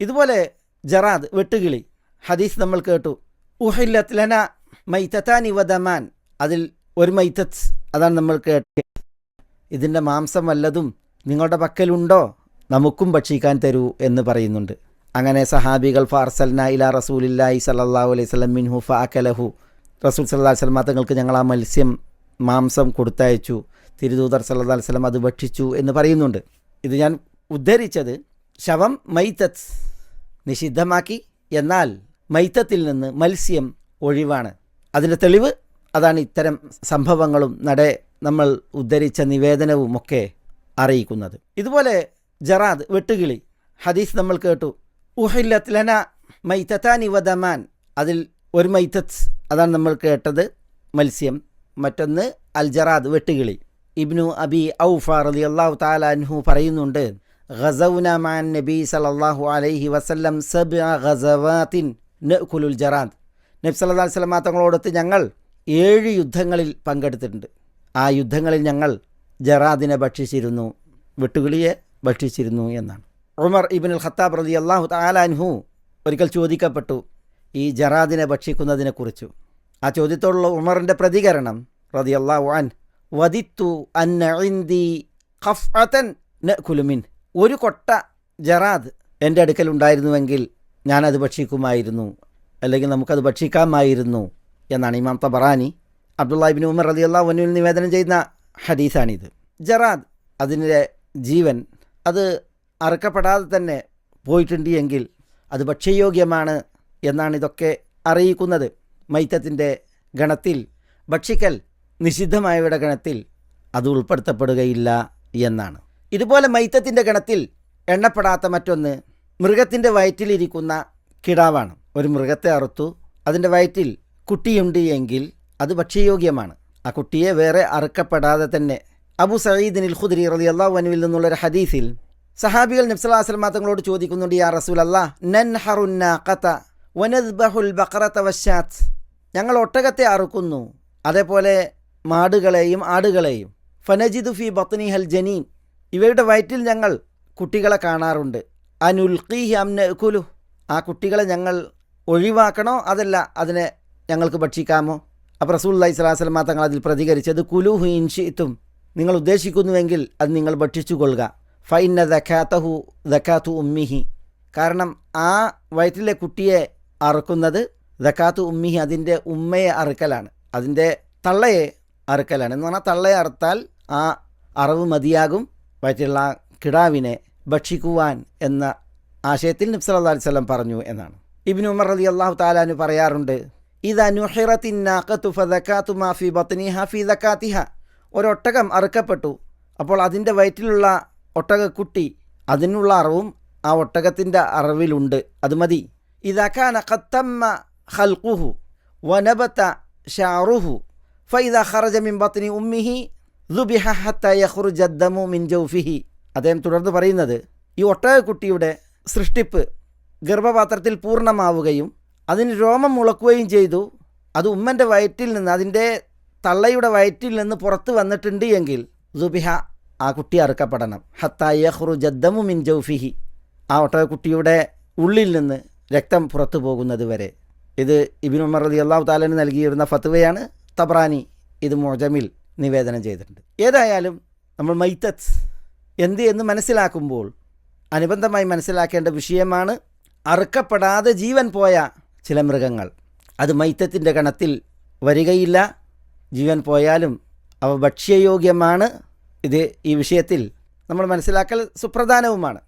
ഇതുപോലെ ജറാദ്, വെട്ടുകിളി, ഹദീസ് നമ്മൾ കേട്ടു. ഉഹില്ലത് ലന മൈതതാനി വദമാൻ, അതിൽ ഒരു മൈതത്ത്, അതാണ് നമ്മൾ കേട്ടത്. ഇതിൻ്റെ മാംസം വല്ലതും നിങ്ങളുടെ പക്കലുണ്ടോ, നമുക്കും ഭക്ഷിക്കാൻ തരൂ എന്ന് പറയുന്നുണ്ട്. അങ്ങനെ സഹാബികൾ ഫാർസൽന ഇലാ റസൂലില്ലാഹി സല്ലല്ലാഹു അലൈഹി വസല്ലം മിൻഹു ഫഅകലഹു, റസൂൽ സല്ലല്ലാഹു അലൈഹി വസല്ലം തങ്ങൾക്ക് ഞങ്ങൾ ആ മത്സ്യം മാംസം കൊടുത്തയച്ചു, തിരുദൂതർ സല്ലല്ലാഹു അലൈഹി വസല്ലം അത് ഭക്ഷിച്ചു എന്ന് പറയുന്നുണ്ട്. ഇത് ഞാൻ ഉദ്ധരിച്ചത് ശവം മൈത്തത്ത് നിഷിദ്ധമാക്കി, എന്നാൽ മൈത്തത്തിൽ നിന്ന് മത്സ്യം ഒഴിവാണ്. അതിൻ്റെ തെളിവ് അതാണ് ഇത്തരം സംഭവങ്ങളും നമ്മൾ ഉദ്ധരിച്ച നിവേദനവും ഒക്കെ അറിയിക്കുന്നത്. ഇതുപോലെ ജറാദ്, വെട്ടുകിളി, ഹദീസ് നമ്മൾ കേട്ടു. ഉഹില്ലത് ലന മൈതതാനി വദമാൻ, അതിൽ ഒരു മൈത്തത്ത്, അതാണ് നമ്മൾ കേട്ടത്, മത്സ്യം. മറ്റൊന്ന് അൽ ജറാദ്, വെട്ടുകിളി. ഇബ്നു അബി ഔഫ റളിയല്ലാഹു തആല അൻഹു പറയുന്നുണ്ട്, ഗസൗന മഅൻ നബി സല്ലല്ലാഹു അലൈഹി വസല്ലം സബ്അ ഗസവാത്തിൻ നഅകുലുൽ ജറാദ്. നബി സല്ലല്ലാഹു അലൈഹി വസല്ലം തങ്ങളോടൊത്ത് ഞങ്ങൾ 7 യുദ്ധങ്ങളിൽ പങ്കെടുത്തിട്ടുണ്ട്. ആ യുദ്ധങ്ങളിൽ ഞങ്ങൾ ജറാദിനെ ഭക്ഷിച്ചിരുന്നു, വെട്ടുകിളിയെ ഭക്ഷിച്ചിരുന്നു എന്നാണ്. ഉമർ ഇബ്നുൽ ഖത്താബ് റളിയല്ലാഹു തആല അൻഹു ഒരിക്കൽ ചോദിക്കപ്പെട്ടു ഈ ജറാദിനെ ഭക്ഷിക്കുന്നതിനെക്കുറിച്ച്. ആ ചോദ്യത്തോടുള്ള ഉമറിൻ്റെ പ്രതികരണം റളിയല്ലാഹു അൻഹു, വദിത്തു അന്ന ഇൻദി ഖഫഅതൻ നഅകുലു മിൻ, ഒരു കൊട്ട ജറാദ് എൻ്റെ അടുക്കൽ ഉണ്ടായിരുന്നുവെങ്കിൽ ഞാനത് ഭക്ഷിക്കുമായിരുന്നു, അല്ലെങ്കിൽ നമുക്കത് ഭക്ഷിക്കാമായിരുന്നു എന്നാണ് ഇമാം തബറാനി അബ്ദുല്ലാഹി ഇബ്നു ഉമർ റളിയല്ലാഹു അൻഹുവിൽ നിവേദനം ചെയ്യുന്ന ഹദീസാണിത്. ജറാദ്, അതിൻ്റെ ജീവൻ അത് അറുക്കപ്പെടാതെ തന്നെ പോയിട്ടുണ്ട് എങ്കിൽ അത് ഭക്ഷ്യയോഗ്യമാണ് എന്നാണ് ഇതൊക്കെ അറിയിക്കുന്നത്. മൈത്തത്തിൻ്റെ ഗണത്തിൽ, ഭക്ഷിക്കൽ നിഷിദ്ധമായവയുടെ ഗണത്തിൽ അത് ഉൾപ്പെടുത്തപ്പെടുകയില്ല എന്നാണ്. ഇതുപോലെ മൈത്തത്തിൻ്റെ ഗണത്തിൽ എണ്ണപ്പെടാത്ത മറ്റൊന്ന് മൃഗത്തിൻ്റെ വയറ്റിലിരിക്കുന്ന കിടാവാണ്. ഒരു മൃഗത്തെ അറുത്തു, അതിൻ്റെ വയറ്റിൽ കുട്ടിയുണ്ട് എങ്കിൽ അത് ഭക്ഷ്യയോഗ്യമാണ്. ആ കുട്ടിയെ വേറെ അറുക്കപ്പെടാതെ തന്നെ. അബൂ സഈദിനിൽ ഖുദ്രി റളിയല്ലാഹു അൻഹുവിൽ നിന്നുള്ളൊരു ഹദീസിൽ സഹാബികൾ നബി സല്ലല്ലാഹു അലൈഹി വസല്ലം തങ്ങളോട് ചോദിക്കുന്നുണ്ട്, യാ റസൂലല്ലാഹ് നൻഹറുൻ നാഖത വനദ്ബഹുൽ ബഖറത വശാത്ത്, ഞങ്ങൾ ഒട്ടകത്തെ അറുക്കുന്നു, അതേപോലെ മാടുകളെയും ആടുകളെയും, ഫനജിദു ഫി ബത്നിഹൽ ജനീൻ, ഇവയുടെ വയറ്റിൽ ഞങ്ങൾ കുട്ടികളെ കാണാറുണ്ട്, അനുൽഖീഹി അം നഅകുലു, ആ കുട്ടികളെ ഞങ്ങൾ ഒഴിവാക്കണോ അതല്ല അതിനെ ഞങ്ങൾക്ക് ഭക്ഷിക്കാമോ? അപ്പോൾ റസൂലുള്ളാഹി സ്വല്ലല്ലാഹു അലൈഹി വസല്ലം തങ്ങൾ അതിൽ പ്രതികരിച്ചത്, കുലൂഹു ഇൻ ശിഅ്തും, നിങ്ങൾ ഉദ്ദേശിക്കുന്നുവെങ്കിൽ അത് നിങ്ങൾ ഭക്ഷിച്ചു കൊള്ളുക. ഫഇന്ന ദക്കാത്തഹു ദക്കാത്തു ഉമ്മിഹി, കാരണം ആ വയറ്റിലെ കുട്ടിയെ അറുക്കുന്നത് ദക്കാത്തു ഉമ്മിഹി, അതിൻ്റെ ഉമ്മയെ അറുക്കലാണ്, അതിൻ്റെ തള്ളയെ അറുക്കലാണ്. എന്ന് പറഞ്ഞാൽ തള്ളയെ അറുത്താൽ ആ അറവ് മതിയാകും വയറ്റിലുള്ള കിടാവിനെ ഭക്ഷിക്കുവാൻ എന്ന ആശയത്തിൽ നബി സല്ലല്ലാഹു അലൈഹി വസല്ലം പറഞ്ഞു എന്നാണ്. ഇബ്നു ഉമർ റളിയല്ലാഹു തആല അൻഹു പറയാറുണ്ട്, ഇദാ നുഹിറത്തിൻ നാഖതു ഫദക്കാത്തു മാ ഫി ബത്നിഹാ ഫി ദക്കാതിഹ, ഒരൊട്ടകം അറുക്കപ്പെട്ടു, അപ്പോൾ അതിൻ്റെ വയറ്റിലുള്ള ഒട്ടകക്കുട്ടി, അതിനുള്ള അറവും ആ ഒട്ടകത്തിൻ്റെ അറവിലുണ്ട്, അത് മതി. ഇദാ കാന ഖദ് തമ്മ ഖൽഖുഹു വനബത ശഅറുഹു ഫഇദാ ഖറജ മിൻ ബത്നി ഉമ്മിഹി ദുബിഹ ഹത്താ യഖ്റുജ അദ്ദമു മിൻ ജൗഫിഹി. അദ്ദേഹം തുടർന്ന് പറയുന്നത്, ഈ ഒട്ടകക്കുട്ടിയുടെ സൃഷ്ടിപ്പ് ഗർഭപാത്രത്തിൽ പൂർണ്ണമാവുകയും അതിന് രോമം മുളക്കുകയും ചെയ്തു, അത് ഉമ്മൻ്റെ വയറ്റിൽ നിന്ന്, അതിൻ്റെ തള്ളയുടെ വയറ്റിൽ നിന്ന് പുറത്ത് വന്നിട്ടുണ്ട് എങ്കിൽ ദുബിഹ, ആ കുട്ടി അറുക്കപ്പെടണം. ഹത്താ യഖ്റുജ അദ്ദമു മിൻ ജൗഫിഹി, ആ ഒട്ടകക്കുട്ടിയുടെ ഉള്ളിൽ നിന്ന് രക്തം പുറത്തു പോകുന്നത് വരെ. ഇത് ഇബ്നു ഉമർ റളിയല്ലാഹു തആല നൽകിയിരുന്ന ഫത്വയാണ്. തബ്രാനി ഇത് മുഅ്ജമിൽ നിവേദനം ചെയ്തിട്ടുണ്ട്. ഏതായാലും നമ്മൾ മൈത്തത്ത് എന്ത് എന്ന് മനസ്സിലാക്കുമ്പോൾ അനുബന്ധമായി മനസ്സിലാക്കേണ്ട വിഷയമാണ് അറുക്കപ്പെടാതെ ജീവൻ പോയ ചില മൃഗങ്ങൾ. അത് മൈത്തത്തിൻ്റെ ഗണത്തിൽ വരികയില്ല, ജീവൻ പോയാലും അവ ഭക്ഷ്യയോഗ്യമാണ്. ഇത് ഈ വിഷയത്തിൽ നമ്മൾ മനസ്സിലാക്കൽ സുപ്രധാനവുമാണ്.